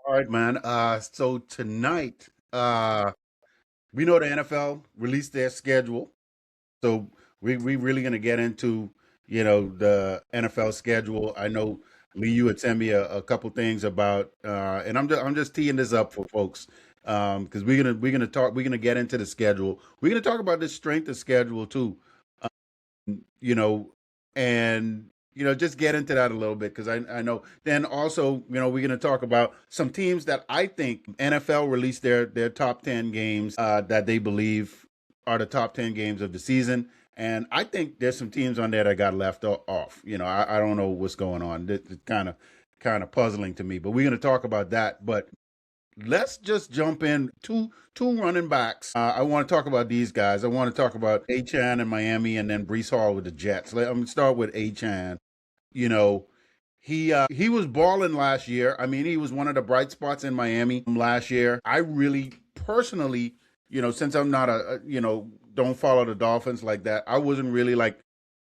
All right, man. So tonight, we know the NFL released their schedule. So we really gonna get into the NFL schedule. I know Lee, you had sent me a couple things about, and I'm just teeing this up for folks because we're gonna get into the schedule. We're gonna talk about the strength of schedule too, you know, and just get into that a little bit because I know. Then also, we're going to talk about some teams that I think NFL released their top 10 games that they believe are the top 10 games of the season. And I think there's some teams on there that got left off. I don't know what's going on. It's kind of puzzling to me, but we're going to talk about that. But let's just jump in. Two running backs. I want to talk about these guys. I want to talk about Achan in Miami, and then Brees Hall with the Jets. I'm gonna start with Achan. You know, he was balling last year. I mean, he was one of the bright spots in Miami last year. I really personally, since I'm not don't follow the Dolphins like that. I wasn't really like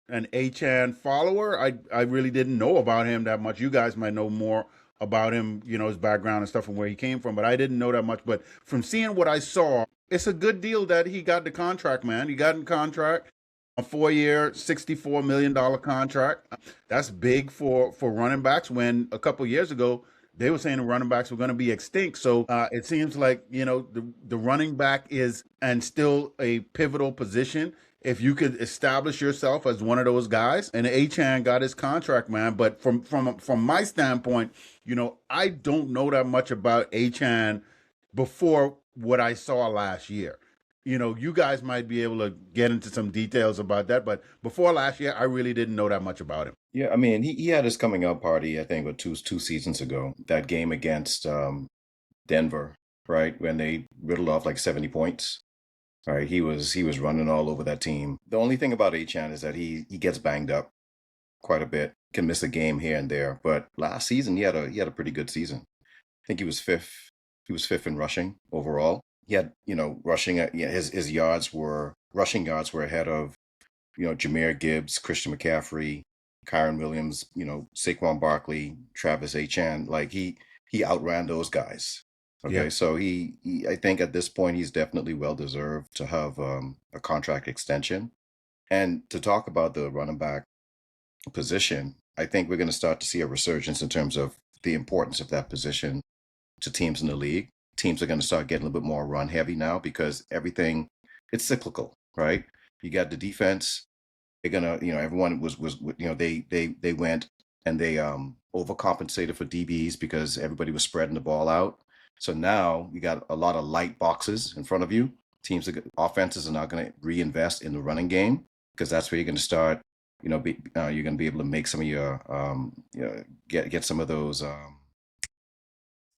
an Achan follower. I really didn't know about him that much. You guys might know more about him, his background and stuff and where he came from, but I didn't know that much. But from seeing what I saw, it's a good deal that he got the contract, man. He got in contract, a 4-year, $64 million contract. That's big for running backs. When a couple years ago they were saying the running backs were going to be extinct. So it seems like the running back is and still a pivotal position if you could establish yourself as one of those guys. And Achan got his contract, man. But from my standpoint, I don't know that much about Achan before what I saw last year. You guys might be able to get into some details about that, but before last year, I really didn't know that much about him. Yeah, I mean, he had his coming out party, I think, with two seasons ago. That game against Denver, right, when they riddled off like 70 points. Right, he was running all over that team. The only thing about Achan is that he gets banged up quite a bit, can miss a game here and there. But last season he had a pretty good season. I think he was fifth. He was fifth in rushing overall. He had rushing. Yeah, his rushing yards were ahead of Jameer Gibbs, Christian McCaffrey, Kyron Williams, Saquon Barkley, Travis Achan. Like he outran those guys. Yeah. Okay, so I think at this point he's definitely well deserved to have a contract extension. And to talk about the running back position, I think we're going to start to see a resurgence in terms of the importance of that position to teams in the league. Teams are going to start getting a little bit more run heavy now because everything it's cyclical, right? You got the defense. They're gonna, everyone was they went and they overcompensated for DBs because everybody was spreading the ball out. So now you got a lot of light boxes in front of you. Offenses are now going to reinvest in the running game because that's where you're going to start. You're going to be able to make some of your get some of those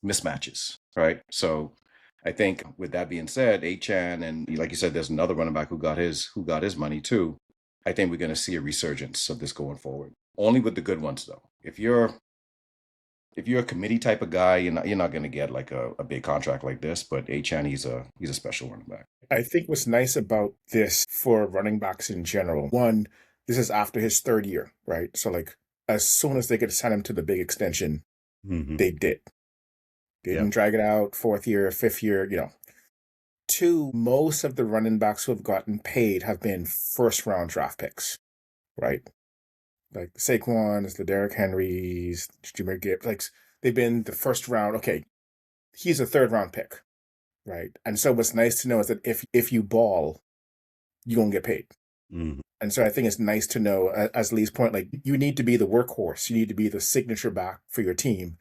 mismatches, right? So I think with that being said, Achan and like you said, there's another running back who got his money too. I think we're going to see a resurgence of this going forward. Only with the good ones though. If you're a committee type of guy, you're not going to get like a big contract like this. But Achan, he's a special running back. I think what's nice about this for running backs in general, one, this is after his third year, right? So like as soon as they could sign him to the big extension, they did. They didn't drag it out, fourth year, fifth year, Two, most of the running backs who have gotten paid have been first round draft picks, right? Like the Saquons, the Derrick Henrys, Jameer Gibbs, like they've been the first round. Okay, he's a third round pick, right? And so what's nice to know is that if you ball, you're gonna get paid. And so I think it's nice to know, as Lee's point, like you need to be the workhorse, you need to be the signature back for your team,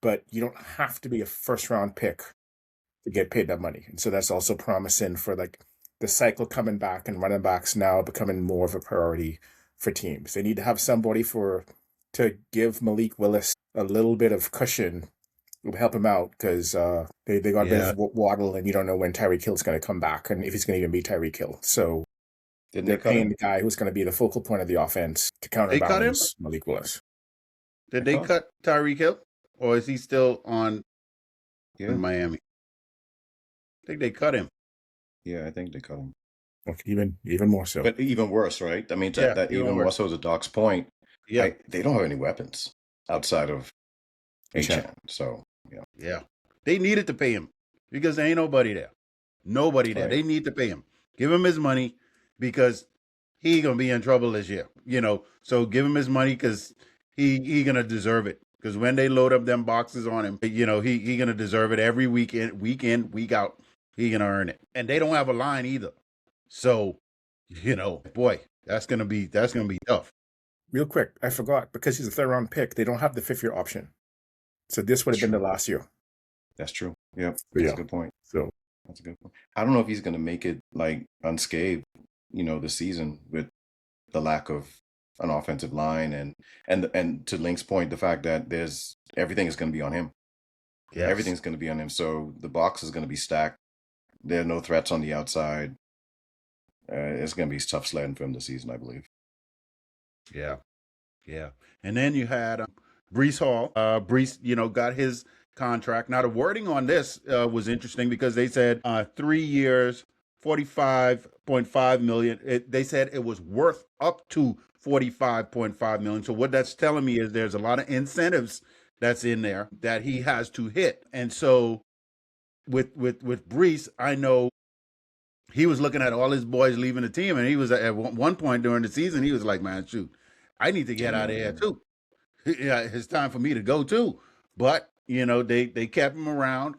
but you don't have to be a first round pick to get paid that money. And so that's also promising for like the cycle coming back and running backs now becoming more of a priority for teams. They need to have somebody to give Malik Willis a little bit of cushion to help him out because they got rid of Waddle and you don't know when Tyreek Hill's going to come back and if he's going to even be Tyreek Hill. So they're paying the guy who's going to be the focal point of the offense to counterbalance Malik Willis. Did they cut Tyreek Hill? Or is he still on in Miami? I think they cut him. Yeah, I think they cut him. Okay, even more so. But even worse, right? I mean, that even more so to Doc's point. Yeah, they don't have any weapons outside of Achan. So yeah. They needed to pay him because there ain't nobody there. Nobody there. Right. They need to pay him. Give him his money because he gonna be in trouble this year. So give him his money because he gonna deserve it. Because when they load up them boxes on him, he gonna deserve it every weekend, week in, week out. He gonna earn it. And they don't have a line either. So, boy, that's gonna be tough. Real quick, I forgot, because he's a third round pick, they don't have the 5th-year option. So this would have been the last year. That's true. Yeah, Yeah. that's a good point. So That's a good point. I don't know if he's going to make it like unscathed, this season with the lack of an offensive line and to Link's point, the fact that everything is going to be on him. Yes. Everything's going to be on him. So the box is going to be stacked. There are no threats on the outside. It's going to be tough sledding for him this season, I believe. Yeah. And then you had Brees Hall. Brees, got his contract. Now the wording on this was interesting because they said 3 years, $45.5 million. They said it was worth up to $45.5 million. So what that's telling me is there's a lot of incentives that's in there that he has to hit. And so with Brees, I know he was looking at all his boys leaving the team, and he was at one point during the season, he was like, man, shoot, I need to get out of here too. Yeah, it's time for me to go too. But they kept him around,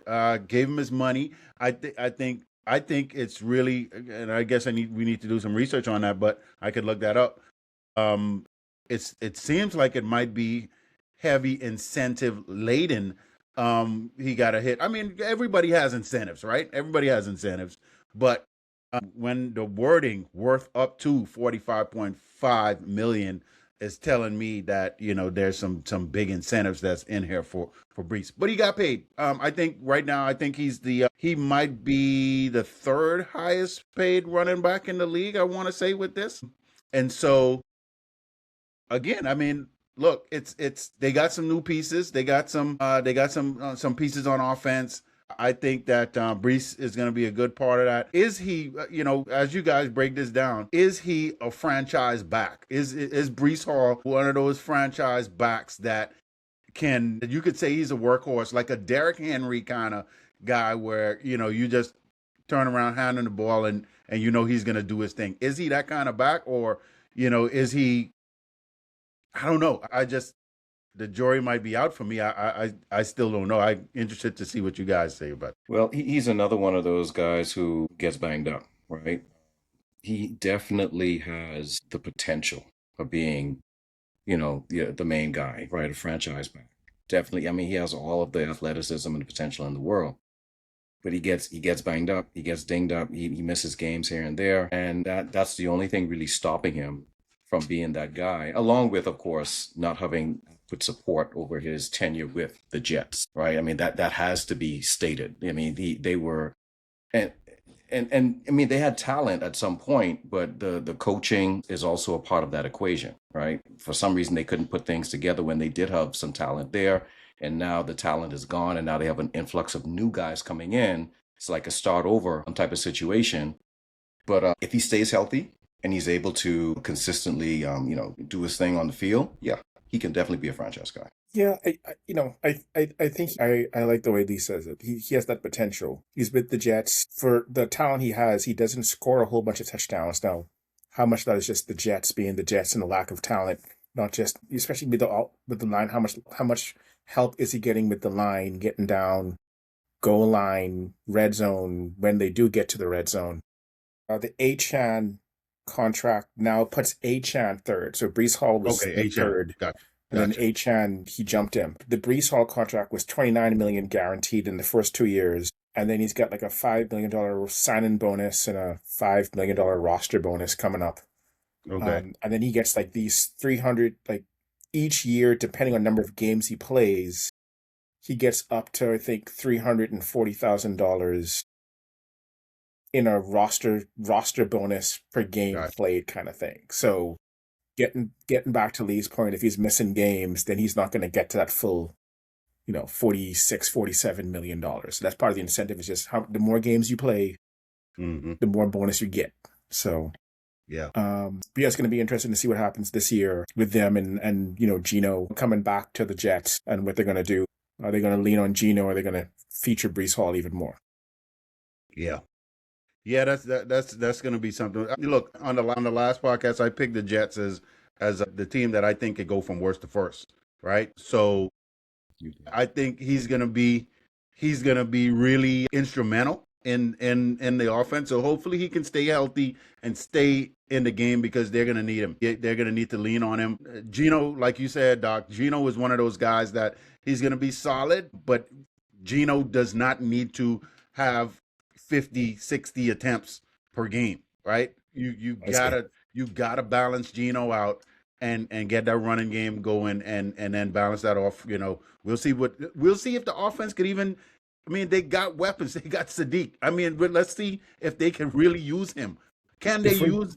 gave him his money. I think it's really, and I guess we need to do some research on that, but I could look that up. It seems like it might be heavy incentive laden. He got a hit. I mean, everybody has incentives, right? Everybody has incentives, but when the wording worth up to $45.5 million is telling me that there's some big incentives that's in here for Brees, but he got paid. I think right now he might be the 3rd highest paid running back in the league, I want to say, with this. And so again, I mean, look, it's they got some new pieces. They got some pieces on offense. I think that Brees is going to be a good part of that. Is he, as you guys break this down, is he a franchise back? Is Brees Hall one of those franchise backs that you could say he's a workhorse, like a Derrick Henry kind of guy where, you just turn around handing the ball and he's going to do his thing. Is he that kind of back, or, is he, I don't know. The jury might be out for me. I still don't know. I'm interested to see what you guys say about it. Well, he's another one of those guys who gets banged up, right? He definitely has the potential of being, the main guy, right? A franchise back. Definitely. I mean, he has all of the athleticism and the potential in the world. But he gets banged up. He gets dinged up. He misses games here and there. And that's the only thing really stopping him from being that guy, along with, of course, not having put support over his tenure with the Jets, right? I mean, that has to be stated. I mean, they were, and I mean, they had talent at some point, but the coaching is also a part of that equation, right? For some reason, they couldn't put things together when they did have some talent there, and now the talent is gone, and now they have an influx of new guys coming in. It's like a start over type of situation. But if he stays healthy and he's able to consistently, do his thing on the field, yeah, he can definitely be a franchise guy. Yeah, I think I like the way Lee says it. He has that potential. He's with the Jets. For the talent he has, he doesn't score a whole bunch of touchdowns. Now, how much that is just the Jets being the Jets and the lack of talent, not just, especially with the line, how much help is he getting with the line, getting down, goal line, red zone, when they do get to the red zone. The Achan contract now puts Achan third. So Brees Hall was third. Gotcha. And then Achan, he jumped him. The Brees Hall contract was $29 million guaranteed in the first 2 years. And then he's got like a $5 million sign-in bonus and a $5 million roster bonus coming up. Okay. And then he gets like these 300, like each year, depending on number of games he plays, he gets up to, I think, $340,000 in a roster bonus per game played kind of thing. So getting back to Lee's point, if he's missing games, then he's not going to get to that full, $46-47 million. So that's part of the incentive, is just the more games you play, the more bonus you get. So yeah. But yeah, it's going to be interesting to see what happens this year with them and Geno coming back to the Jets and what they're going to do. Are they going to lean on Geno? Or are they going to feature Brees Hall even more? Yeah. Yeah, that's going to be something. Look, on the last podcast, I picked the Jets as the team that I think could go from worst to first, right? So I think he's gonna be really instrumental in the offense. So hopefully he can stay healthy and stay in the game because they're gonna need him. They're gonna need to lean on him. Gino, like you said, Doc, Gino is one of those guys that he's gonna be solid, but Gino does not need to have 50, 60 attempts per game, right? You gotta balance Gino out and get that running game going and then balance that off. We'll see if the offense could even. I mean, they got weapons. They got Sadiq. I mean, but let's see if they can really use him. Can they use?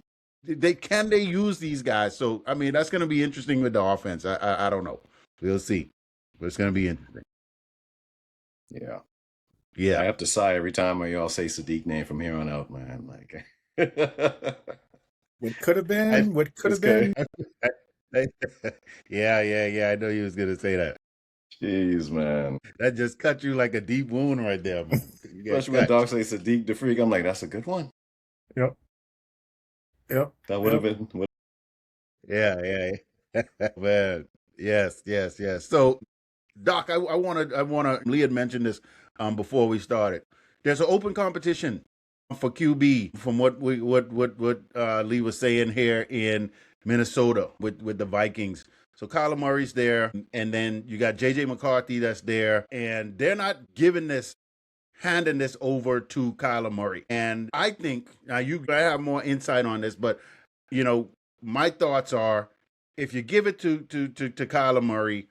Can they use these guys? So I mean, that's going to be interesting with the offense. I don't know. We'll see. But it's going to be interesting. Yeah. Yeah. I have to sigh every time y'all say Sadiq name from here on out, man. Like, what could have been? What could have been? Yeah. I know you was going to say that. Jeez, man. That just cut you like a deep wound right there, man. Especially when Doc say Sadiq the Freak, I'm like, that's a good one. Yep. That would have been. Yeah. Man, yes. So, Doc, I wanna. Lee had mentioned this before we started. There's an open competition for QB from what Lee was saying here in Minnesota with the Vikings. So Kyler Murray's there, and then you got JJ McCarthy that's there, and they're not handing this over to Kyler Murray. And I think now you have more insight on this, but my thoughts are if you give it to Kyler Murray,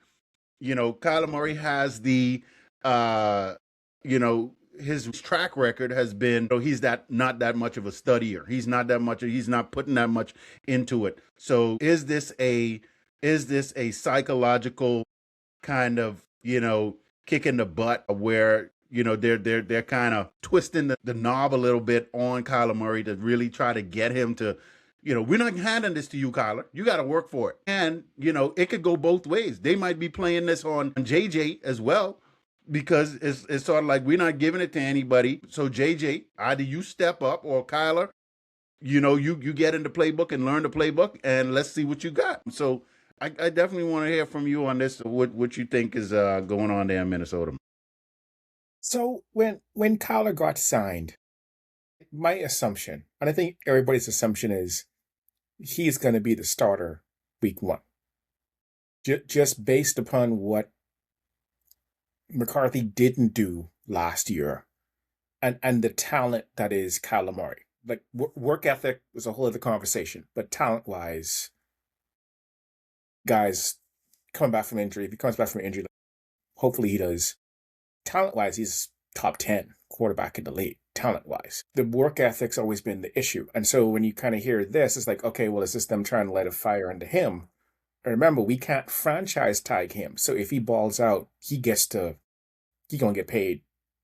Kyler Murray has the his track record has been he's not that much of a studier. He's not putting that much into it. So is this a psychological kind of kick in the butt where they're kind of twisting the knob a little bit on Kyler Murray to really try to get him to we're not handing this to you, Kyler. You got to work for it. And it could go both ways. They might be playing this on JJ as well because it's sort of like we're not giving it to anybody. So JJ, either you step up or Kyler, you get in the playbook and learn the playbook and let's see what you got. So I definitely want to hear from you on this, what you think is going on there in Minnesota. So when Kyler got signed, my assumption, and I think everybody's assumption is he's going to be the starter week 1. Just based upon what McCarthy didn't do last year and the talent that is Kyler Murray. Like work ethic was a whole other conversation, but talent-wise, guys coming back from injury, if he comes back from injury, hopefully he does. Talent-wise, he's top 10 quarterback in the league, talent-wise. The work ethic's always been the issue. And so when you kind of hear this, it's like, okay, well, is this them trying to light a fire into him? And remember, we can't franchise tag him. So if he balls out, he going to get paid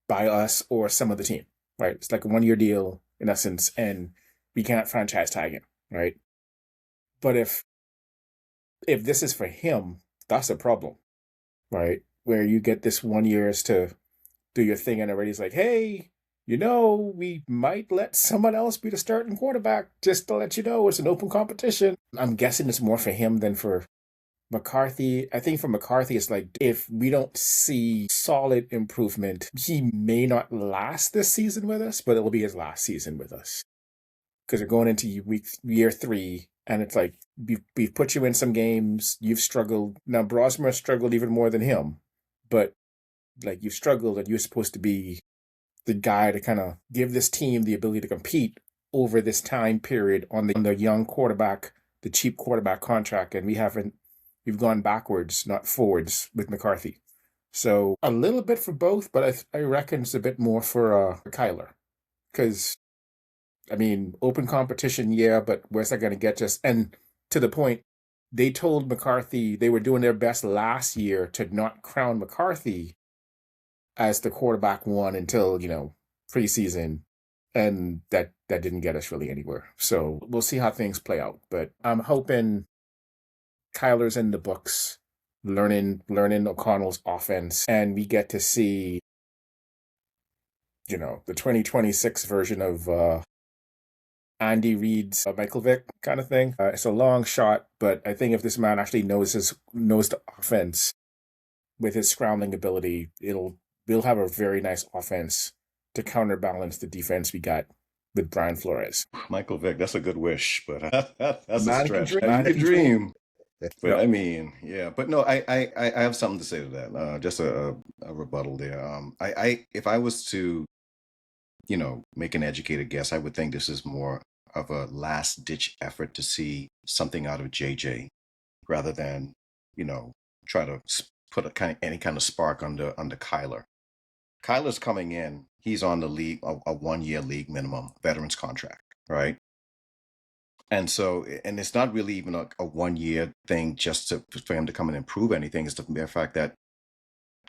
by us or some other team, right? It's like a 1-year deal in essence, and we can't franchise tag him, right? But if this is for him, that's a problem, right? Where you get this 1 year to do your thing and already it's like, hey, we might let someone else be the starting quarterback just to let you know it's an open competition. I'm guessing it's more for him than for McCarthy. I think for McCarthy, it's like if we don't see solid improvement, he may not last this season with us, but it will be his last season with us. Because we're going into year 3, and it's like we've put you in some games, you've struggled. Now, Brosmer struggled even more than him, but like you've struggled and you're supposed to be the guy to kind of give this team the ability to compete over this time period on the young quarterback, the cheap quarterback contract, and we've gone backwards, not forwards with McCarthy. So a little bit for both, but I reckon it's a bit more for Kyler. Because, I mean, open competition, yeah, but where's that going to get us? And to the point, they told McCarthy they were doing their best last year to not crown McCarthy as the quarterback 1 until, preseason. And that didn't get us really anywhere. So we'll see how things play out. But I'm hoping Kyler's in the books learning O'Connell's offense, and we get to see, the 2026 version of Andy Reid's Michael Vick kind of thing. It's a long shot, but I think if this man actually knows the offense with his scrambling ability, we'll have a very nice offense to counterbalance the defense we got with Brian Flores. Michael Vick, that's a good wish, but that's a Man stretch. can dream. Man can dream. But Yep. I mean, yeah. But no, I have something to say to that. Just a rebuttal there. If I was to, make an educated guess, I would think this is more of a last ditch effort to see something out of JJ, rather than, try to put any kind of spark under Kyler. Kyler's coming in. He's on the league a 1-year league minimum veterans contract, right? And so, and it's not really even a 1-year thing just for him to come and improve anything. It's the mere fact that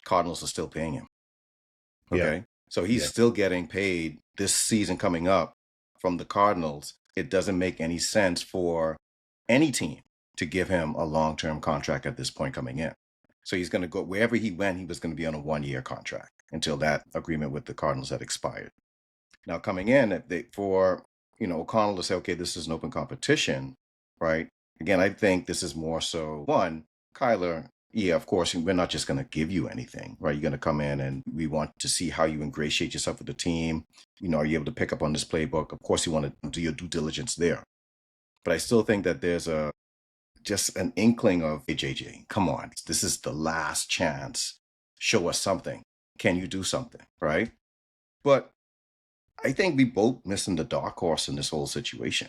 Cardinals are still paying him. Okay. Yeah. So he's still getting paid this season coming up from the Cardinals. It doesn't make any sense for any team to give him a long-term contract at this point coming in. So he's going to go wherever he went, he was going to be on a 1-year contract until that agreement with the Cardinals had expired. Now coming in, for O'Connell to say, okay, this is an open competition, right? Again, I think this is more so, one, Kyler, yeah, of course, we're not just going to give you anything, right? You're going to come in and we want to see how you ingratiate yourself with the team. Are you able to pick up on this playbook? Of course, you want to do your due diligence there. But I still think that there's just an inkling of, hey, JJ, come on, this is the last chance. Show us something. Can you do something, right? But I think we both missing the dark horse in this whole situation,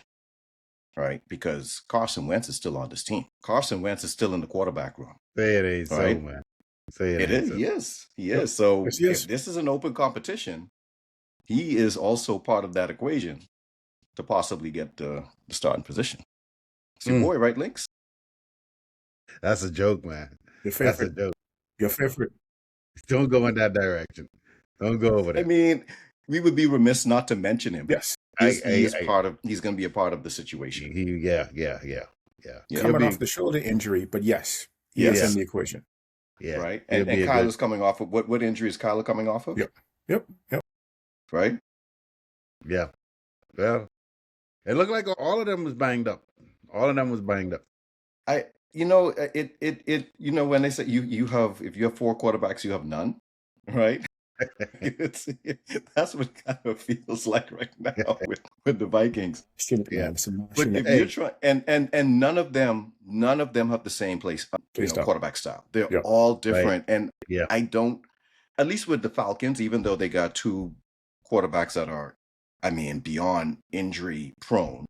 right? Because Carson Wentz is still on this team. Carson Wentz is still in the quarterback room. Say it ain't right? so, man. Say it It ain't is. so. He is. He Yep. is. So Yes, he is. if this is an open competition, he is also part of that equation to possibly get the starting position. It's your boy, right, Links? That's a joke, man. Your That's a favorite. joke. Your favorite. Don't go in that direction. Don't go over there. I mean, we would be remiss not to mention him. Yes. He's going to be a part of the situation. Yeah. Coming off the shoulder injury, but yes, he is in the equation. Yeah. Right. And Kyler's coming off of what injury is Kyler coming off of? Yep. Right? Yeah. Well, it looked like all of them was banged up. All of them was banged up. When they say if you have 4 quarterbacks, you have none, right? That's what it kind of feels like right now with the Vikings. Yeah. But if you're trying, and none of them have the same quarterback style. They're all different. Right. And I don't, at least with the Falcons, even though they got 2 quarterbacks that are, beyond injury prone,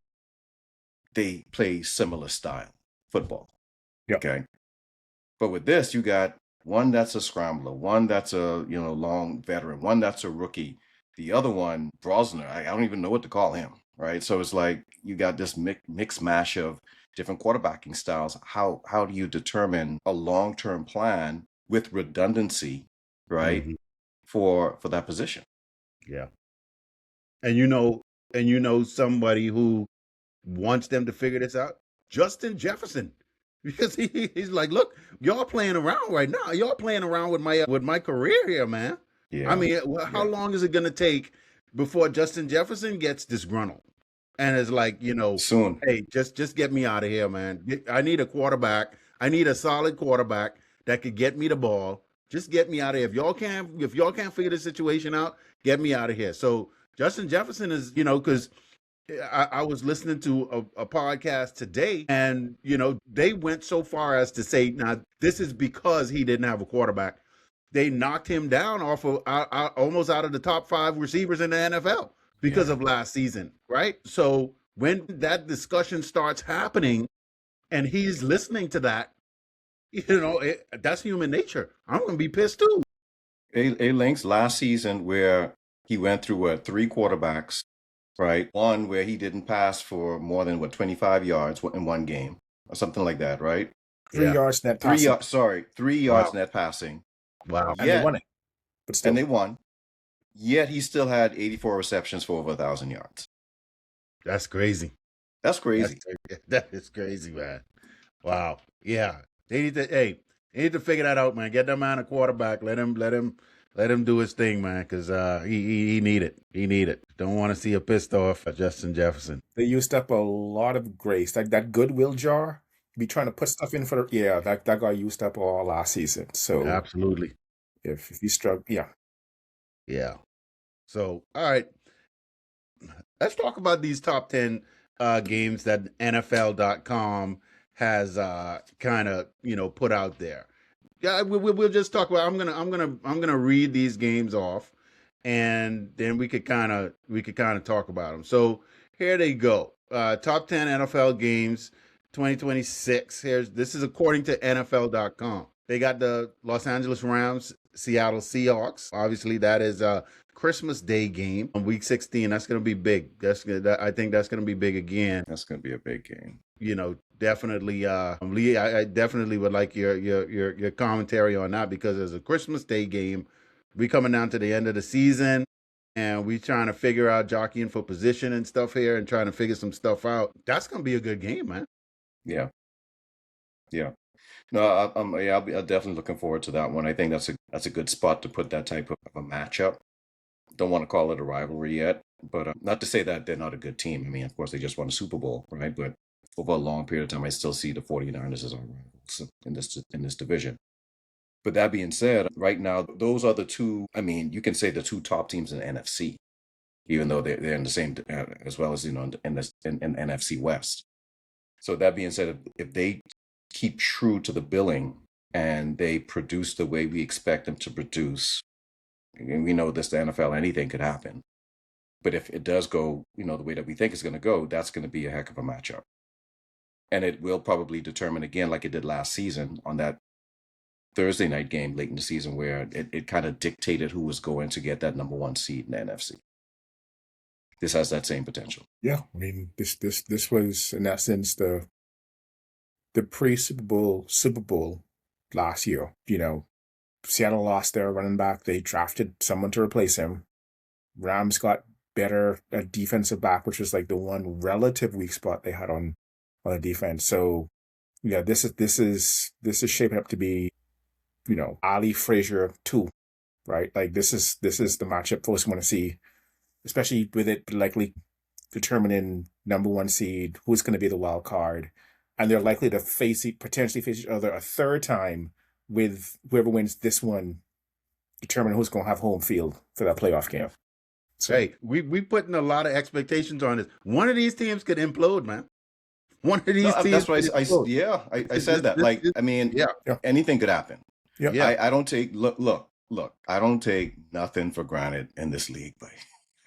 they play similar style football. Yep. Okay. But with this, you got one that's a scrambler, one that's a long veteran, one that's a rookie. The other one, Brosner, I don't even know what to call him, right? So it's like you got this mix mash of different quarterbacking styles. How do you determine a long-term plan with redundancy, right, for that position? Yeah. And somebody who wants them to figure this out, Justin Jefferson. Because he's like, look, y'all playing around right now. Y'all playing around with my career here, man. Yeah. How long is it going to take before Justin Jefferson gets disgruntled and is like, soon? Hey, just get me out of here, man. I need a quarterback. I need a solid quarterback that could get me the ball. Just get me out of here. If y'all can't figure the situation out, get me out of here. So Justin Jefferson is, because I was listening to a podcast today, and they went so far as to say, now this is because he didn't have a quarterback. They knocked him down off of almost out of the top 5 receivers in the NFL because of last season, right? So when that discussion starts happening, and he's listening to that, that's human nature. I'm going to be pissed too. Links last season where he went through 3 quarterbacks. Right. One where he didn't pass for more than 25 yards in one game or something like that. Right. 3 yards net passing. 3 yards net passing. Wow. And they won it. But still. And they won. Yet he still had 84 receptions for over 1,000 yards. That's crazy. That's crazy. That is crazy, man. Wow. Yeah. They need to, He need to figure that out, man. Get that man a quarterback. Let him do his thing, man. Because he need it. He need it. Don't want to see a pissed off Justin Jefferson. They used up a lot of grace. Like that Goodwill jar, be trying to put stuff in for the, yeah, that got used up all last season. So Absolutely. if you struggle, Yeah. So all right, let's talk about these top 10 games that NFL.com has kind of put out there. Yeah, we'll just talk about. I'm gonna read these games off, and then we could kind of talk about them. So here they go. Top 10 NFL games 2026. This is according to NFL.com. They got the Los Angeles Rams, Seattle Seahawks. Obviously, that is a Christmas Day game on Week 16. That's going to be big. I think that's going to be big again. That's going to be a big game. Definitely. Lee, I definitely would like your commentary on that, because as a Christmas Day game, we coming down to the end of the season, and we trying to figure out jockeying for position and stuff here, and trying to figure some stuff out. That's going to be a good game, man. Yeah. No, I'll be definitely looking forward to that one. I think that's a good spot to put that type of a matchup. Don't want to call it a rivalry yet, but not to say that they're not a good team. I mean, of course, they just won a Super Bowl, right? But over a long period of time, I still see the 49ers as our rivals in this division. But that being said, right now, those are the two, I mean, you can say the two top teams in the NFC, even though they're in the same, as well as, in NFC West. So that being said, if they keep true to the billing and they produce the way we expect them to produce, and we know this, the NFL, anything could happen. But if it does go, the way that we think it's going to go, that's going to be a heck of a matchup. And it will probably determine again, like it did last season on that Thursday night game late in the season, where it kind of dictated who was going to get that number one seed in the NFC. This has that same potential. Yeah, I mean, this was in essence the pre-Super Bowl last year. Seattle lost their running back. They drafted someone to replace him. Rams got better at defensive back, which was like the one relative weak spot they had on the defense. So yeah, this is shaping up to be, Ali Frazier 2, right? Like this is the matchup folks want to see, especially with it likely determining number one seed, who's going to be the wild card, and they're likely to potentially face each other a third time, with whoever wins this one determine who's going to have home field for that playoff game. So, hey, we putting a lot of expectations on this. One of these teams could implode, man. One of these teams. That's why I said that. Anything could happen. Yeah. I don't take look. I don't take nothing for granted in this league, but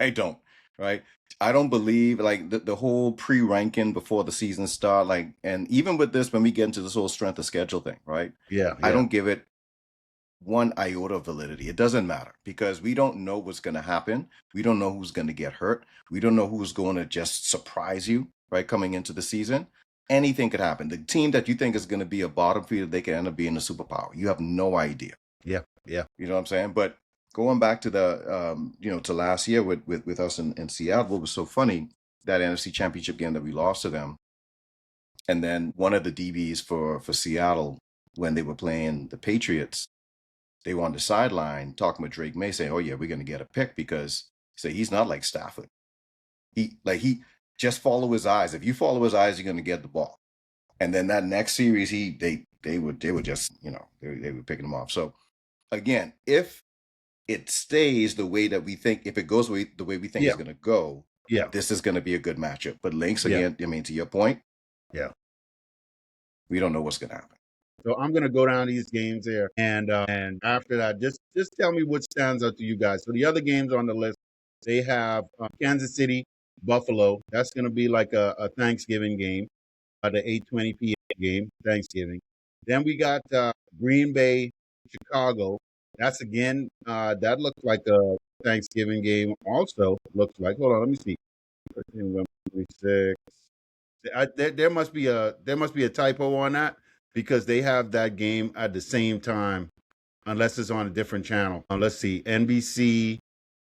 I don't. Right. I don't believe like the whole pre-ranking before the season start, like, and even with this, when we get into this whole strength of schedule thing, right? Yeah. I don't give it one iota of validity. It doesn't matter, because we don't know what's going to happen. We don't know who's going to get hurt. We don't know who's going to just surprise you, right? Coming into the season, anything could happen. The team that you think is going to be a bottom feeder, they can end up being a superpower. You have no idea. Yeah. You know what I'm saying? But going back to the, to last year with us in Seattle, what was so funny, that NFC Championship game that we lost to them, and then one of the DBs for Seattle, when they were playing the Patriots, they were on the sideline talking with Drake May, saying, "Oh yeah, we're going to get a pick," because he's not like Stafford. He just follow his eyes. If you follow his eyes, you're going to get the ball. And then that next series, they were just they were picking him off. So again, if it stays the way that we think, if it goes the way we think it's going to go, this is going to be a good matchup. But Lynx, again, I mean, to your point, we don't know what's going to happen. So I'm going to go down these games here, and after that, just tell me what stands out to you guys. So the other games on the list, they have Kansas City, Buffalo. That's going to be like a Thanksgiving game, the 8:20 p.m. game, Thanksgiving. Then we got Green Bay, Chicago. That's again, that looks like a Thanksgiving game. Also looks like. Hold on, let me see. 26. There must be a typo on that, because they have that game at the same time, unless it's on a different channel. Let's see, NBC.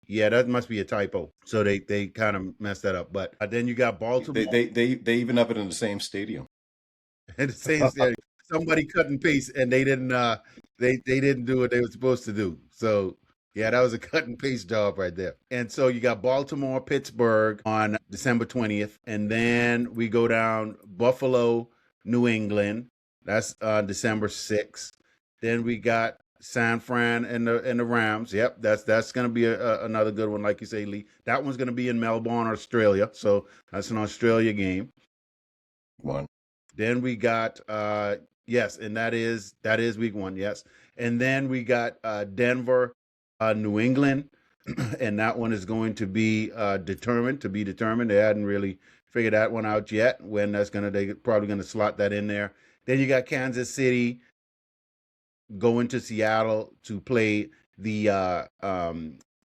Yeah, that must be a typo. So they kind of messed that up. But then you got Baltimore. They even have it in the same stadium. The same stadium. somebody cut and paste, and they didn't they didn't do what they were supposed to do. So yeah, that was a cut and paste job right there. And so you got Baltimore, Pittsburgh on December 20th, and then we go down Buffalo, New England. That's December 6th. Then we got San Fran and the Rams. Yep, that's going to be another good one, like you say, Lee. That one's going to be in Melbourne, Australia. So that's an Australia game. One. Then we got yes, and that is week 1. Yes, and then we got Denver, New England, and that one is going to be determined. They hadn't really figured that one out yet. When they're probably gonna slot that in there. Then you got Kansas City going to Seattle to play the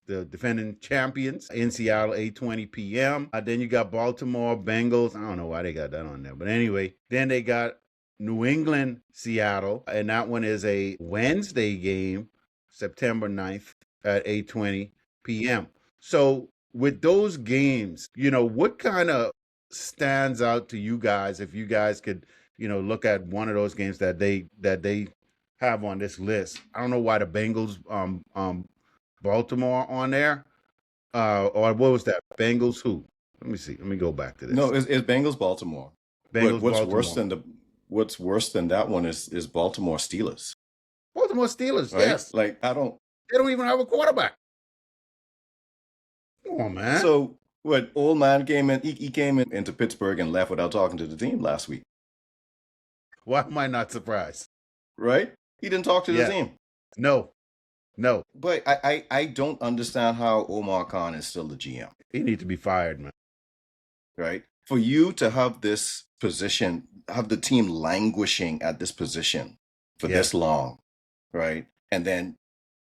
defending champions in Seattle, 8:20 p.m. Then you got Baltimore Bengals. I don't know why they got that on there, but anyway. Then they got New England, Seattle, and that one is a Wednesday game, September 9th at 8:20 p.m. So with those games, what kind of stands out to you guys if you guys could, look at one of those games that they have on this list? I don't know why the Bengals Baltimore on there. Or what was that? Bengals who? Let me see. Let me go back to this. No, it's Bengals Baltimore. Bengals what's Baltimore. What's worse than that one is Baltimore Steelers. Baltimore Steelers, Right? yes. Like They don't even have a quarterback. Come on, man. So what? Old man came in. He came into Pittsburgh and left without talking to the team last week. Why am I not surprised? Right? He didn't talk to the Yeah. team. No. But I don't understand how Omar Khan is still the GM. He needs to be fired, man. Right? For you to have this position, have the team languishing at this position for this long, right? And then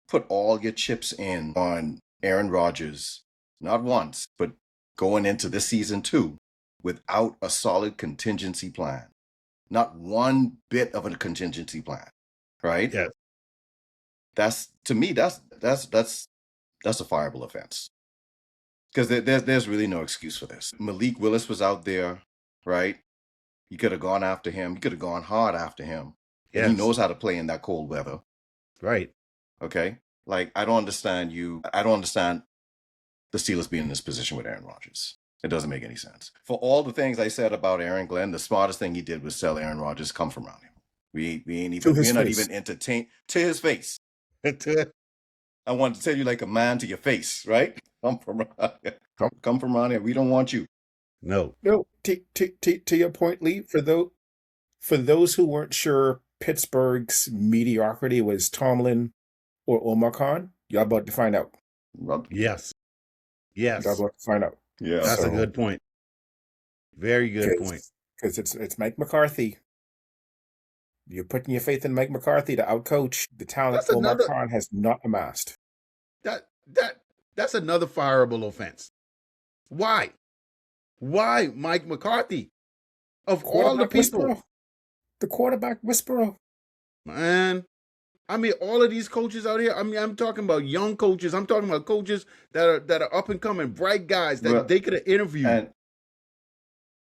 put all your chips in on Aaron Rodgers, not once, but going into this season too, without a solid contingency plan. Not one bit of a contingency plan, right? Yes. That's, to me, that's a fireable offense. Because there's really no excuse for this. Malik Willis was out there, right? You could have gone after him. You could have gone hard after him. Yes. And he knows how to play in that cold weather. Right. Okay? Like, I don't understand the Steelers being in this position with Aaron Rodgers. It doesn't make any sense. For all the things I said about Aaron Glenn, the smartest thing he did was tell Aaron Rodgers, come from around him. We're not even entertained to his face. I want to tell you like a man to your face, right? Come from around here. We don't want you. No. To your point, Lee, for those who weren't sure Pittsburgh's mediocrity was Tomlin or Omar Khan, y'all about to find out. Yes. Y'all about to find out. Yeah. That's a good point. Very good point. Because it's Mike McCarthy. You're putting your faith in Mike McCarthy to outcoach the talent Omar Khan has not amassed. That's another fireable offense. Why? Why Mike McCarthy? Of all the people. The quarterback whisperer. Man, I mean, all of these coaches out here, I mean, I'm talking about young coaches. I'm talking about coaches that are up and coming, bright guys that they could have interviewed.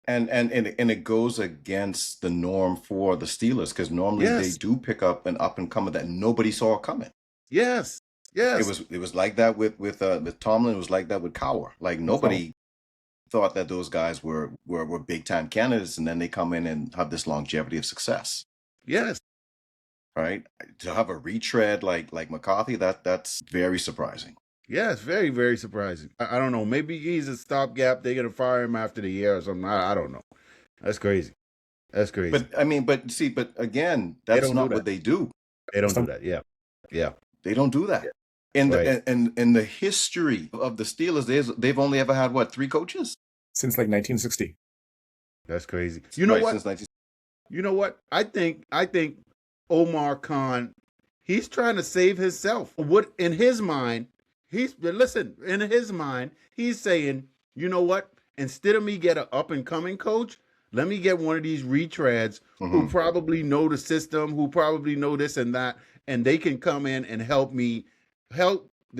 And it goes against the norm for the Steelers, because normally they do pick up an up and comer that nobody saw coming. Yes. It was like that with Tomlin. It was like that with Cowher. Like nobody thought that those guys were big time candidates, and then they come in and have this longevity of success. Yes. Right? To have a retread like McCarthy, that's very surprising. Yeah, it's very, very surprising. I don't know. Maybe he's a stopgap. They're gonna fire him after the year or something. I don't know. That's crazy. But again, that's not what they do. They don't do that. Yeah. They don't do that. In the history of the Steelers, they've only ever had 3 coaches since like 1960. That's crazy. You know what? You know what? I think Omar Khan, he's trying to save himself. What in his mind? In his mind, he's saying, you know what? Instead of me get an up and coming coach, let me get one of these retreads who probably know the system, who probably know this and that, and they can come in and help the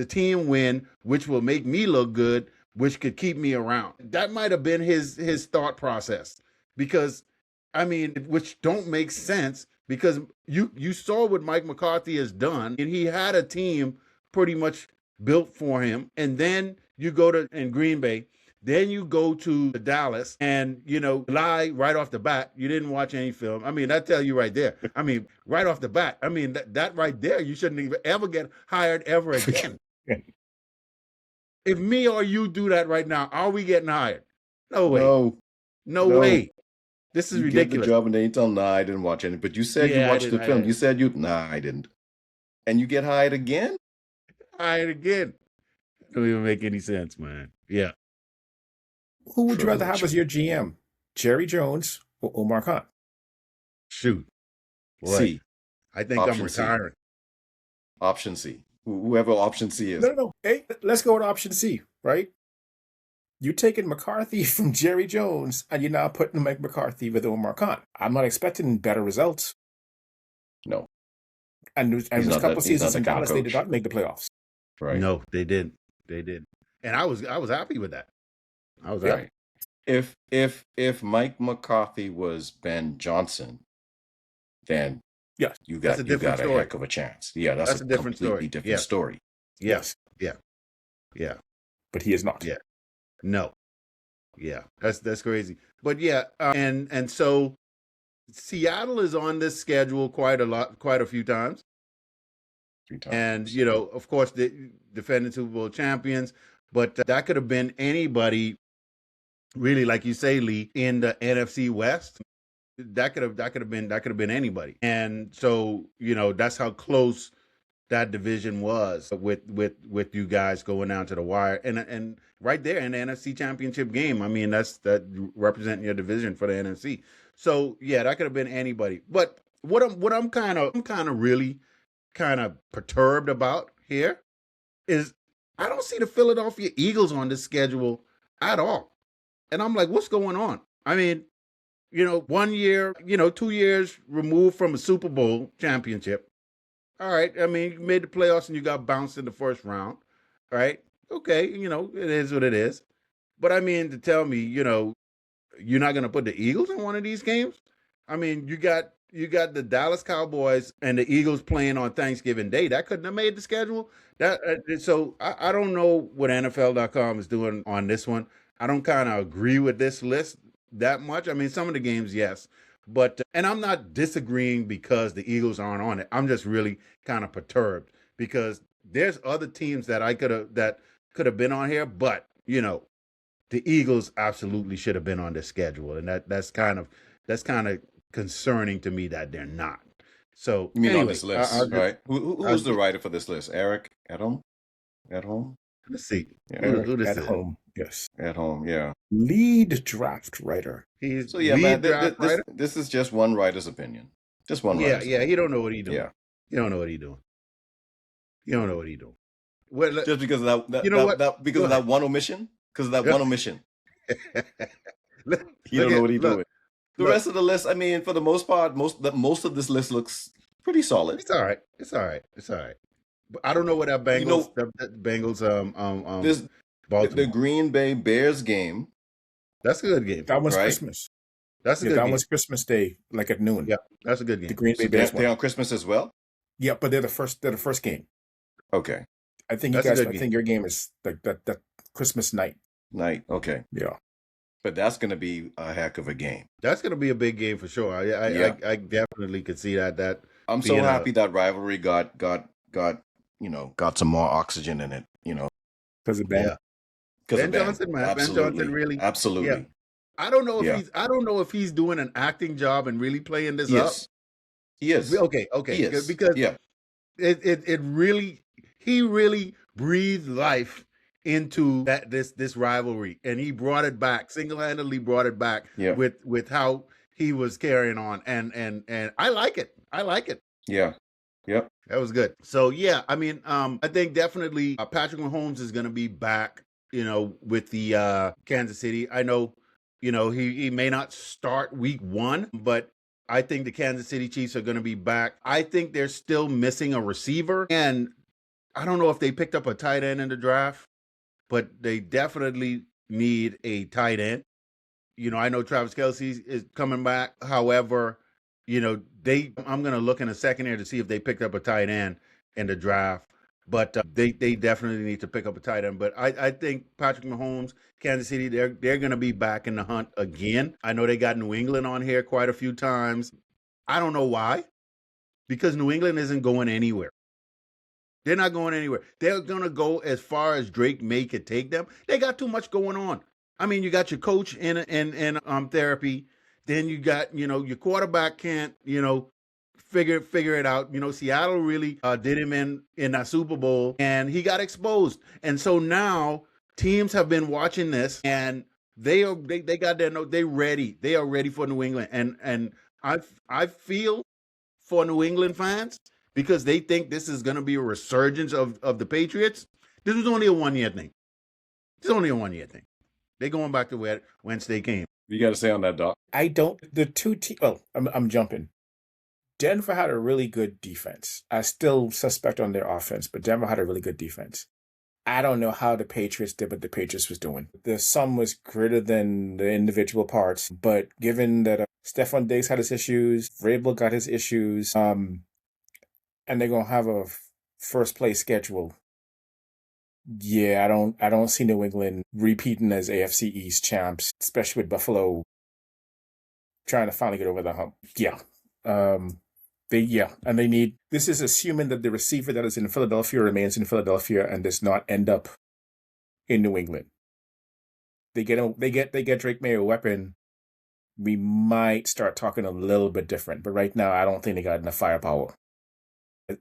team win, which will make me look good, which could keep me around. That might have been his thought process, because, I mean, which don't make sense, because you saw what Mike McCarthy has done, and he had a team pretty much built for him. And then you go to in Green Bay, then you go to Dallas, and lie right off the bat. You didn't watch any film. I mean, that tell you right there. I mean, right off the bat. I mean, that right there, you shouldn't even ever get hired ever again. If me or you do that right now, are we getting hired? No way. No way. This is you ridiculous. Get the job and then you tell them, nah, I didn't watch any. But you said you watched the film. You said nah, I didn't. And you get hired again? Hired again. Don't even make any sense, man. Yeah. Who would you rather have as your GM? Jerry Jones or Omar Khan? Shoot. Boy, C. I think I'm retiring. Option C. Whoever option C is. No. Hey, let's go with option C, right? You're taking McCarthy from Jerry Jones, and you're now putting Mike McCarthy with Omar Khan. I'm not expecting better results. No. And there's a couple of seasons in Dallas, they did not make the playoffs. Right. No, they didn't. They did. And I was happy with that. I was happy. If Mike McCarthy was Ben Johnson, then yes, you got a heck of a chance. Yeah, that's a different completely different story. Yes. Yeah. But he is not. Yeah. No. Yeah. That's crazy. But yeah, and so Seattle is on this schedule quite a few times. 3 times. And of course, the defending Super Bowl champions, but that could have been anybody, really, like you say, Lee, in the NFC West. That could have been anybody. And so that's how close that division was with you guys going down to the wire, and right there in the NFC Championship game. I mean, that representing your division for the NFC. So yeah, that could have been anybody. But what I'm kind of really perturbed about here is I don't see the Philadelphia Eagles on this schedule at all. And I'm like, what's going on? I mean, 1 year, 2 years removed from a Super Bowl championship. All right. I mean, you made the playoffs and you got bounced in the first round. All right. Okay. It is what it is. But I mean, to tell me, you're not going to put the Eagles in one of these games? I mean, you got the Dallas Cowboys and the Eagles playing on Thanksgiving Day. That couldn't have made the schedule. So I don't know what NFL.com is doing on this one. I don't kind of agree with this list that much. I mean, some of the games, yes. But, and I'm not disagreeing because the Eagles aren't on it. I'm just really kind of perturbed because there's other teams that could have been on here, but the Eagles absolutely should have been on this schedule. And that's kind of concerning to me that they're not. So you mean on this list, right? Who was the writer for this list? Eric at home? Let's see. Yeah, who this at is? Home. Yes. At home, yeah. Lead draft writer. He's this is just one writer's opinion. Just one writer's opinion. He don't know what he's doing. Yeah. He don't know what he's doing. Well, just because of that one omission? Because of that one omission. He don't know what he's doing. The rest of the list, I mean, for the most part, most of this list looks pretty solid. It's all right. But I don't know what that Bengals Baltimore. The Green Bay Bears game. That's a good game. That was Christmas. That's a good game. That was Christmas Day, like at noon. Yeah, that's a good game. The Green Bay Bears they're on Christmas as well? Yeah, but they're the first game. Okay. I think I think your game is like that Christmas night. Okay. Yeah. But that's going to be a heck of a game. That's going to be a big game for sure. I definitely could see that. I'm so happy that rivalry got some more oxygen in it, Because of Ben. Ben Johnson, man. Absolutely. Ben Johnson really. Absolutely. Yeah. I don't know if he's doing an acting job and really playing this up. He is. Okay. He is. Because he really breathed life into this rivalry, and he brought it back, single-handedly brought it back with how he was carrying on, and I like it. Yeah. Yep. That was good. So yeah, I mean, I think definitely Patrick Mahomes is going to be back, with the Kansas City. I know, he may not start week 1, but I think the Kansas City Chiefs are going to be back. I think they're still missing a receiver, and I don't know if they picked up a tight end in the draft, but they definitely need a tight end. I know Travis Kelce is coming back. However, I'm going to look in a second here to see if they picked up a tight end in the draft. But they definitely need to pick up a tight end. But I think Patrick Mahomes, Kansas City, they're going to be back in the hunt again. I know they got New England on here quite a few times. I don't know why, because New England isn't going anywhere. They're not going anywhere. They're going to go as far as Drake May could take them. They got too much going on. I mean, you got your coach in therapy. Then you got, your quarterback can't, figure it out. Seattle really did him in that Super Bowl, and he got exposed. And so now teams have been watching this, and they got their note. They ready. They are ready for New England. And I feel for New England fans, because they think this is going to be a resurgence of the Patriots. This was only a 1 year thing. It's only a 1 year thing. They're going back to whence they came. You got to say on that, Doc. I don't. The two teams. Well, I'm jumping. Denver had a really good defense. I still suspect on their offense, but Denver had a really good defense. I don't know how the Patriots did what the Patriots was doing. The sum was greater than the individual parts, but given that Stephon Diggs had his issues, Vrabel got his issues, and they're gonna have a first place schedule. Yeah, I don't see New England repeating as AFC East champs, especially with Buffalo trying to finally get over the hump. Yeah. They need, this is assuming that the receiver that is in Philadelphia remains in Philadelphia and does not end up in New England. They get Drake May a weapon. We might start talking a little bit different, but right now I don't think they got enough firepower.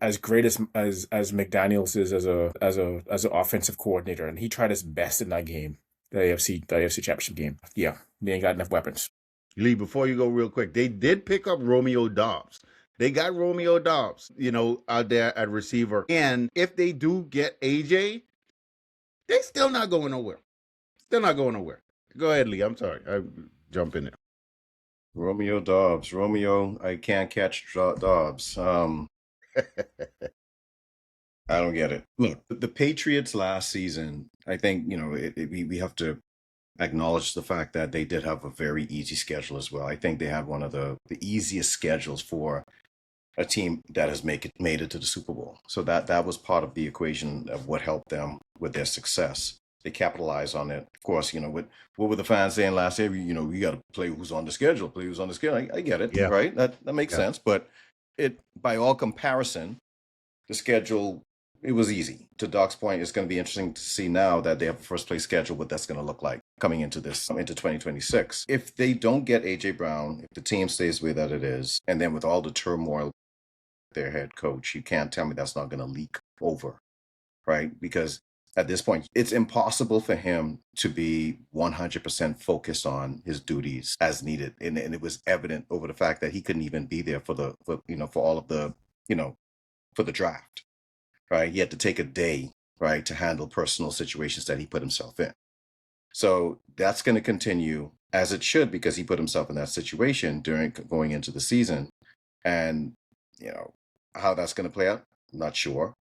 As great as McDaniels is as an offensive coordinator, and he tried his best in that game, the AFC Championship game. Yeah, they ain't got enough weapons. Lee, before you go real quick, they did pick up Romeo Doubs. They got Romeo Doubs, out there at receiver. And if they do get AJ, they still not going nowhere. Still not going nowhere. Go ahead, Lee. I'm sorry. I jump in there. Romeo Doubs. Romeo, I can't catch Doubs. I don't get it. Look, the Patriots last season, I think, we have to acknowledge the fact that they did have a very easy schedule as well. I think they had one of the easiest schedules for a team that has made it to the Super Bowl. So that was part of the equation of what helped them with their success. They capitalized on it. Of course, what were the fans saying last year? We got to play who's on the schedule, play who's on the schedule. I get it, right? That makes sense. But by all comparison, the schedule, it was easy. To Doc's point, it's going to be interesting to see now that they have a first place schedule, what that's going to look like coming into 2026. If they don't get AJ Brown, if the team stays the way that it is, and then with all the turmoil, their head coach, you can't tell me that's not going to leak over, right? Because at this point, it's impossible for him to be 100% focused on his duties as needed. And it was evident over the fact that he couldn't even be there for all of the, for the draft, right? He had to take a day, right, to handle personal situations that he put himself in. So that's going to continue as it should, because he put himself in that situation going into the season. And, how that's going to play out, not sure.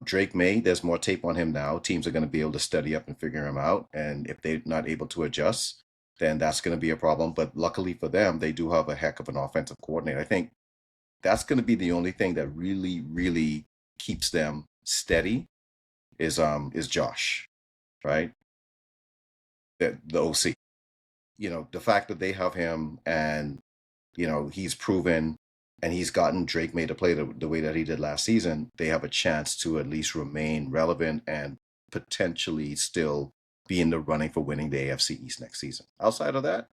Drake May, there's more tape on him now. Teams are going to be able to study up and figure him out. And if they're not able to adjust, then that's going to be a problem. But luckily for them, they do have a heck of an offensive coordinator. I think that's going to be the only thing that really, really keeps them steady is Josh, right? The OC. The fact that they have him and, he's proven and he's gotten Drake May to play the way that he did last season, they have a chance to at least remain relevant and potentially still be in the running for winning the AFC East next season. Outside of that,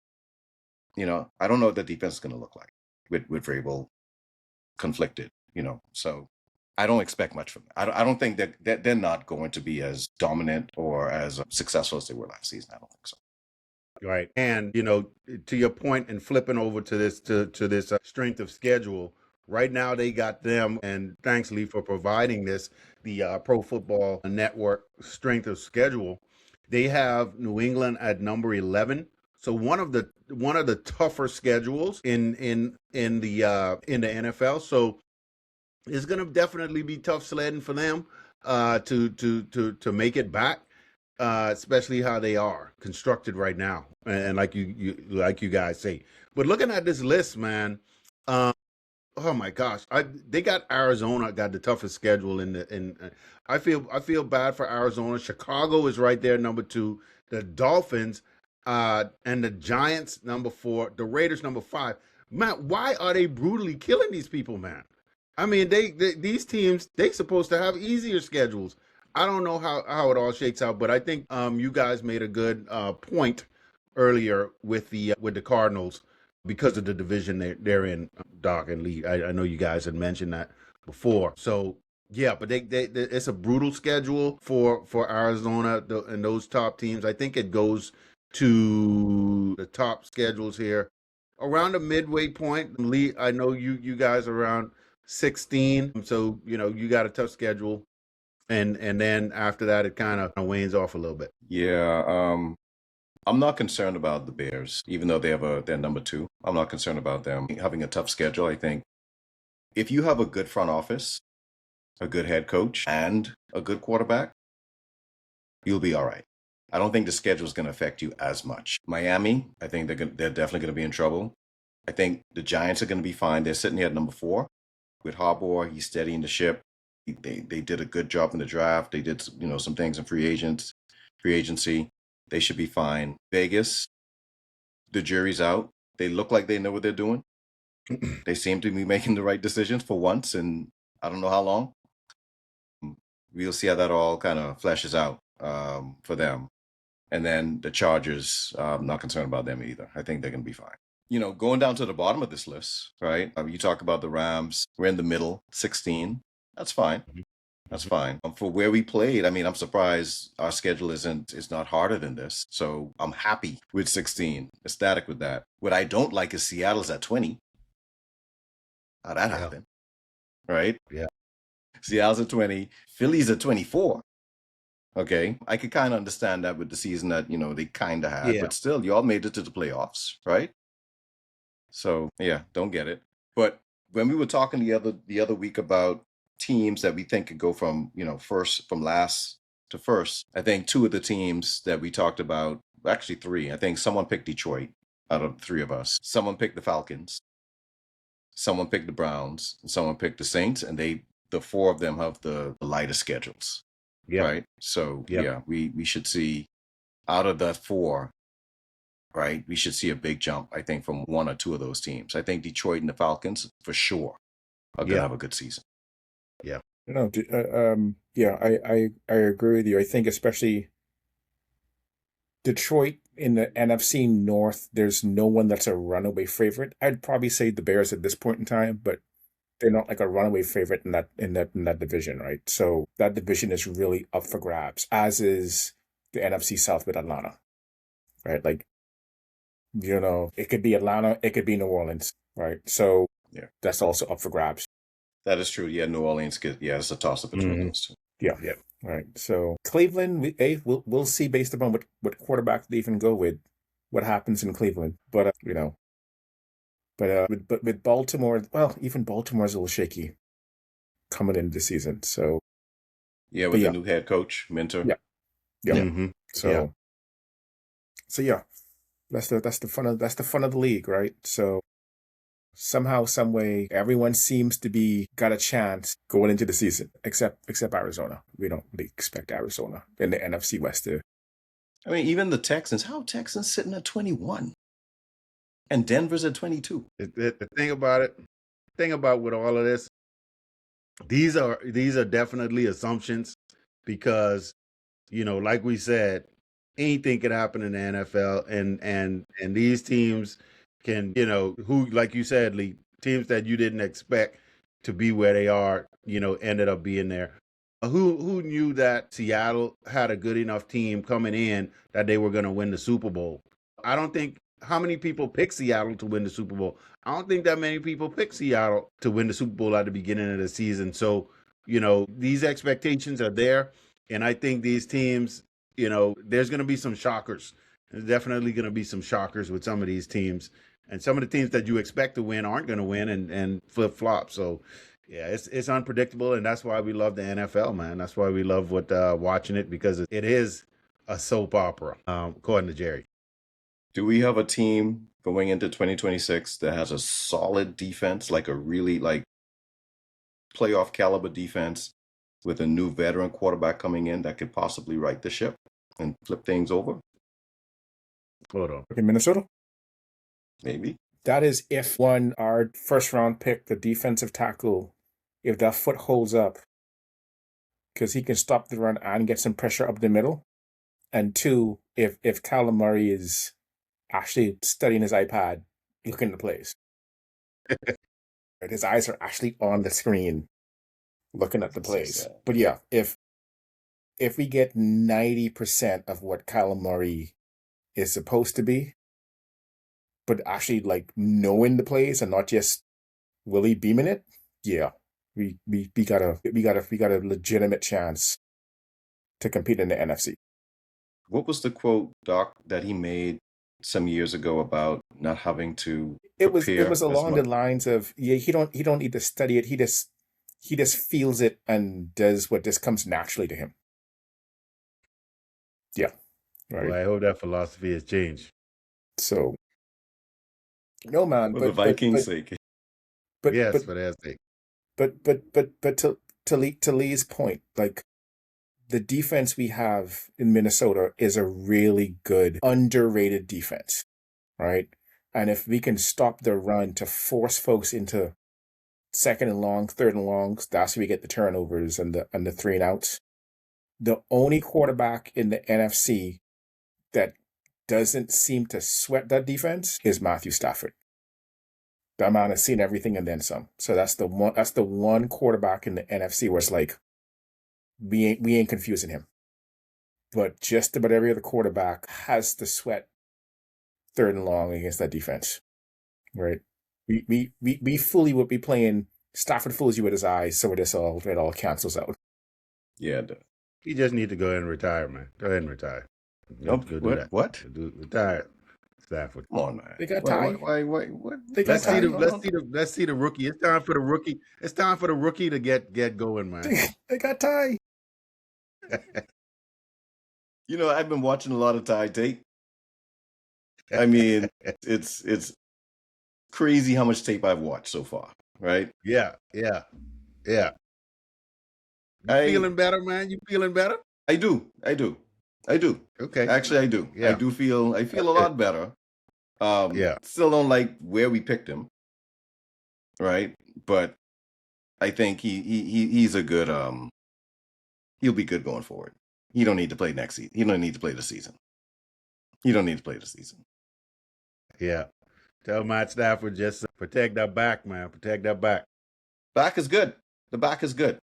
I don't know what the defense is going to look like with Vrabel conflicted, so I don't expect much from them. I don't think that they're not going to be as dominant or as successful as they were last season. I don't think so. Right. And, to your point and flipping over to this strength of schedule, right now they got them, and thanks, Lee, for providing this, the Pro Football Network strength of schedule. They have New England at number 11. So one of the tougher schedules in the NFL. So it's going to definitely be tough sledding for them to make it back. Especially how they are constructed right now, and like you guys say. But looking at this list, man, Oh my gosh, they got Arizona got the toughest schedule I feel bad for Arizona. Chicago is right there number 2. The Dolphins, and the Giants number 4. The Raiders number 5. Man, why are they brutally killing these people, man? I mean, these teams they supposed to have easier schedules. I don't know how it all shakes out, but I think you guys made a good point earlier with the Cardinals because of the division they're in, Doc and Lee. I know you guys had mentioned that before. So yeah, but it's a brutal schedule for Arizona and those top teams. I think it goes to the top schedules here around the midway point. Lee, I know you guys are around 16, so you got a tough schedule, and then after that it kind of wanes off a little bit. Yeah, I'm not concerned about the Bears, even though they're number 2. I'm not concerned about them having a tough schedule. I think if you have a good front office, a good head coach, and a good quarterback, you'll be all right. I don't think the schedule is going to affect you as much. Miami, I think they're definitely going to be in trouble. I think the Giants are going to be fine. They're sitting here at number 4 with Harbaugh. He's steadying the ship. They did a good job in the draft. They did some things in free agency. They should be fine. Vegas, the jury's out. They look like they know what they're doing. They seem to be making the right decisions for once, and I don't know how long. We'll see how that all kind of fleshes out for them. And then the Chargers, I'm not concerned about them either. I think they're going to be fine. Going down to the bottom of this list, right? You talk about the Rams. We're in the middle, 16. That's fine. That's fine. For where we played, I mean, I'm surprised our schedule is not harder than this. So I'm happy with 16, ecstatic with that. What I don't like is Seattle's at 20. How'd that happen? Right? Yeah. Seattle's at 20. Philly's at 24. Okay. I could kind of understand that with the season that, they kind of had. Yeah. But still, y'all made it to the playoffs, right? So, yeah, don't get it. But when we were talking the other week about teams that we think could go from last to first, I think 2 of the teams that we talked about, actually 3, I think someone picked Detroit out of the 3 of us. Someone picked the Falcons, someone picked the Browns, and someone picked the Saints, and the 4 of them have the lighter schedules. Yeah. Right. So yeah, we should see out of that 4, right? We should see a big jump, I think, from 1 or 2 of those teams. I think Detroit and the Falcons for sure are going to have a good season. Yeah. No, I agree with you. I think especially Detroit in the NFC North, there's no one that's a runaway favorite. I'd probably say the Bears at this point in time, but they're not like a runaway favorite in that division, right? So that division is really up for grabs, as is the NFC South with Atlanta, right? Like, it could be Atlanta, it could be New Orleans, right? So yeah, that's also up for grabs. That is true. Yeah, New Orleans it's a toss up between those 2. Yeah. Right. So Cleveland, we'll see based upon what quarterback they even go with, what happens in Cleveland. But with Baltimore, well, even Baltimore's a little shaky coming into the season. So yeah, with the new head coach, mentor. Yeah. Mm-hmm. So yeah, that's the fun of the league, right? So somehow, some way, everyone seems to be got a chance going into the season, except Arizona. We don't really expect Arizona in the NFC West to. I mean, even the Texans. How are Texans sitting at 21? And Denver's at 22. The thing about with all of this, these are definitely assumptions because, like we said, anything could happen in the NFL, and these teams can, who, like you said, Lee, teams that you didn't expect to be where they are, ended up being there. Who knew that Seattle had a good enough team coming in that they were going to win the Super Bowl? I don't think how many people picked Seattle to win the Super Bowl. I don't think that many people picked Seattle to win the Super Bowl at the beginning of the season. So, these expectations are there. And I think these teams, there's going to be some shockers. There's definitely going to be some shockers with some of these teams. And some of the teams that you expect to win aren't going to win and flip-flop. So, yeah, it's unpredictable. And that's why we love the NFL, man. That's why we love watching it, because it is a soap opera, according to Jerry. Do we have a team going into 2026 that has a solid defense, like a really like playoff caliber defense with a new veteran quarterback coming in that could possibly right the ship and flip things over? Hold on. Okay, Minnesota? Maybe. That is if one, our first round pick, the defensive tackle, if that foot holds up, because he can stop the run and get some pressure up the middle. And two, if Kyler Murray is actually studying his iPad, looking at the plays. His eyes are actually on the screen looking at the plays. But yeah, if we get 90% of what Kyler Murray is supposed to be, but actually like knowing the plays and not just Willie beaming it, yeah, we got a legitimate chance to compete in the NFC. What was the quote, Doc, that he made some years ago about not having to It was along the lines of, yeah, he don't need to study it. He just feels it and does what just comes naturally to him. Yeah. Right. Well, I hope that philosophy has changed. So no, man, for the Vikings' sake. But yes, for their sake. But to Lee's point, like the defense we have in Minnesota is a really good, underrated defense, right? And if we can stop the run to force folks into second and long, third and longs, that's where we get the turnovers and the 3 and outs. The only quarterback in the NFC that doesn't seem to sweat that defense is Matthew Stafford. That man has seen everything and then some. So that's the one quarterback in the NFC where it's like we ain't confusing him. But just about every other quarterback has to sweat third and long against that defense. Right? We fully would be playing Stafford fools you with his eyes, so it all cancels out. Yeah. He just need to go ahead and retire, man. Go ahead and retire. Nope. What? Retire. Stafford. Come on, man. They got Ty. Why? What? Let's see the rookie. It's time for the rookie. It's time for the rookie to get going, man. They got Ty. You know, I've been watching a lot of Ty tape. I mean, it's crazy how much tape I've watched so far, right? Yeah. You feeling better, man? You feeling better? I do. Okay. Actually, I do. Yeah. I feel a lot better. Still don't like where we picked him, right? But I think he's a good he'll be good going forward. He don't need to play next season. He don't need to play the season. Yeah. Tell Matt Stafford just protect that back, man. Protect that back. Back is good. The back is good.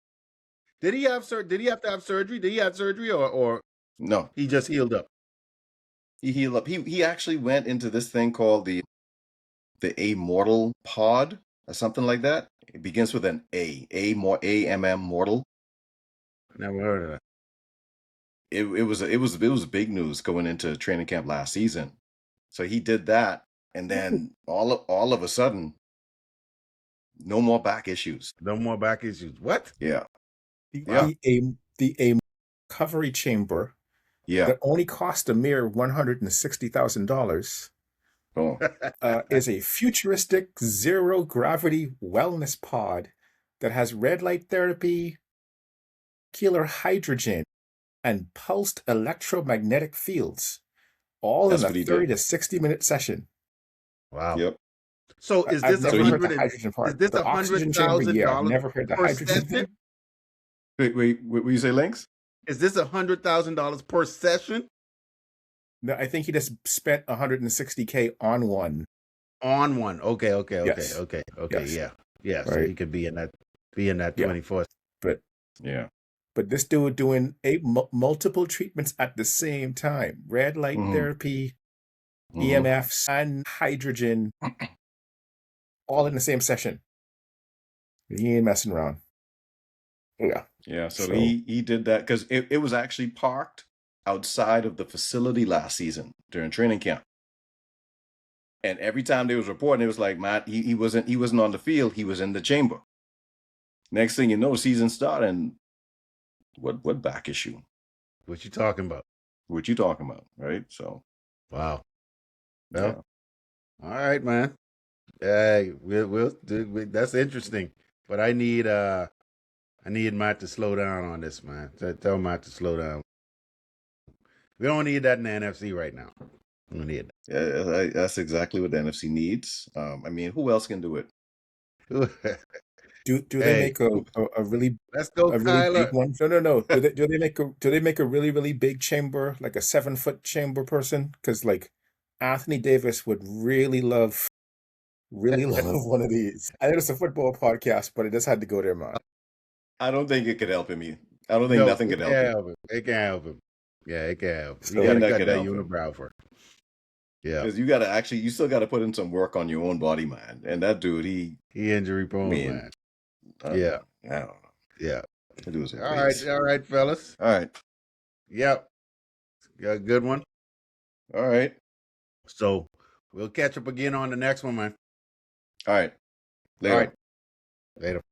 Did he have to have surgery? Did he have surgery or no? He just healed up. He healed up. He actually went into this thing called the Immortal Pod or something like that. It begins with an AMM Mortal. Never heard of that. It was big news going into training camp last season. So he did that, and then all of a sudden, no more back issues. No more back issues. What? Yeah. The recovery chamber. Yeah. That only cost a mere $160,000. Oh. Is a futuristic zero gravity wellness pod that has red light therapy, killer hydrogen, and pulsed electromagnetic fields, all in a 30 to 60-minute session. Wow. Yep. So is this $100,000? Never heard the hydrogen thing. Wait, what you say, Lynx? Is this $100,000 per session? No, I think he just spent $160K on one. On one. Okay. Yes. Yeah. Right. So he could be in that 24th. But this dude doing multiple treatments at the same time. Red light therapy, EMFs, and hydrogen, all in the same session. He ain't messing around. Yeah. Yeah, so he did that because it was actually parked outside of the facility last season during training camp. And every time they was reporting, it was like, Matt, he wasn't on the field, he was in the chamber. Next thing you know, season started, and what back issue? What you talking about? Right? So wow. Well, all right, man. Hey, we'll do. That's interesting, but I need Matt to slow down on this, man. Tell Matt to slow down. We don't need that in the NFC right now. We don't need Yeah, that's exactly what the NFC needs. I mean, who else can do it? that. Do they Hey, make a really let's go, big Kyler. one? No. Do they make a really big chamber, like a 7-foot chamber person? Because like Anthony Davis would really love one of these. I know it's a football podcast, but it just had to go there, man. I don't think it could help him. I don't think No, nothing it could help can't him. help him. It can't help him. Yeah, it can't help him. You So got to That cut could that help him. unibrow for. Yeah, Because you still got to put in some work on your own body, man. And that dude, he injury I prone, mean, man. I Yeah, don't know. yeah. That dude was a All waste. right, fellas. All right. Yep, got a good one. All right. So we'll catch up again on the next one, man. All right. All Later. right, later.